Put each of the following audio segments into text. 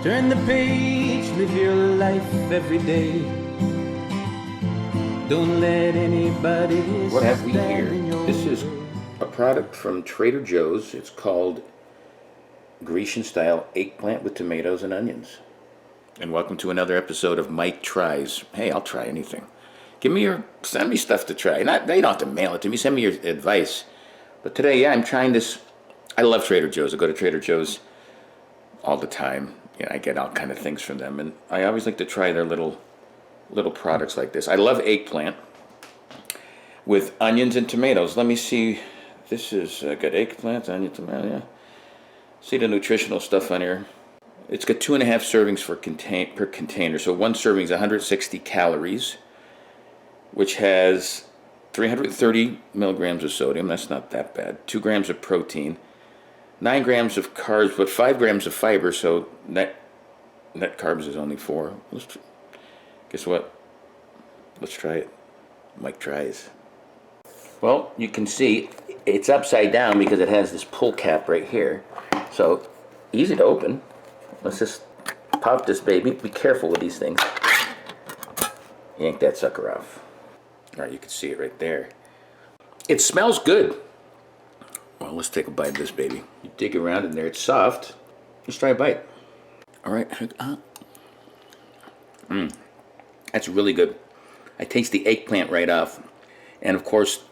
Turn the page, live your life every day. Don't let anybody What have we stand here? in your This is a product from Trader Joe's. It's called Grecian style eggplant with tomatoes and onions. And welcome to another episode of Mike Tries. Hey, I'll try anything. Send me stuff to try. You don't have to mail it to me. Send me your advice. But today, yeah, I'm trying this. I love Trader Joe's. I go to Trader Joe's all the time. I get all kind of things from them, and I always like to try their little products like this. I love eggplant with onions and tomatoes. Let me see. This is got eggplant, onion, tomato. Yeah. See the nutritional stuff on here. It's got 2.5 servings per container. So one serving is 160 calories, which has 330 milligrams of sodium. That's not that bad. 2 grams of protein, 9 grams of carbs, but 5 grams of fiber. So net carbs is only 4. Guess what? Let's try it. Mike tries. Well, you can see it's upside down because it has this pull cap right here. So easy to open. Let's just pop this baby. Be careful with these things. Yank that sucker off. All right, you can see it right there. It smells good. Well, let's take a bite of this baby. You dig around in there. It's soft. Let's try a bite. All right. That's really good. I taste the eggplant right off. And, of course,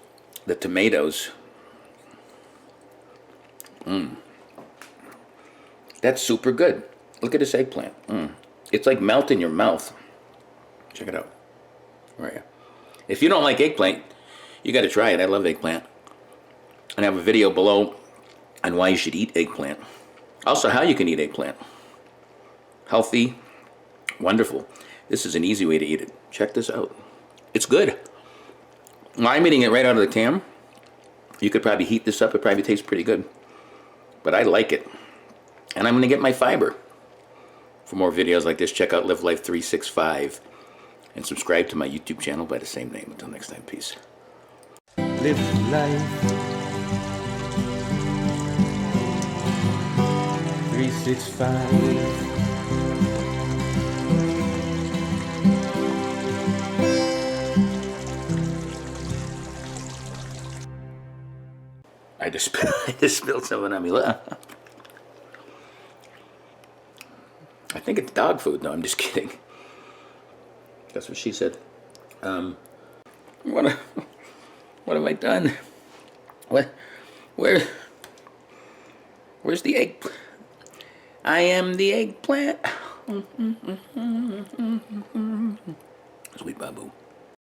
the tomatoes. That's super good. Look at this eggplant. It's like melt in your mouth. Check it out. All right. If you don't like eggplant, you got to try it. I love eggplant. And I have a video below on why you should eat eggplant. Also, how you can eat eggplant. Healthy, wonderful. This is an easy way to eat it. Check this out. It's good. I'm eating it right out of the can. You could probably heat this up. It probably tastes pretty good. But I like it. And I'm going to get my fiber. For more videos like this, check out Live Life 365 and subscribe to my YouTube channel by the same name. Until next time, peace. live life 365. I just spilled something on me. I think it's dog food. No, I'm just kidding. That's what she said. What have I done? Where's the egg? I am the eggplant. Sweet Babu.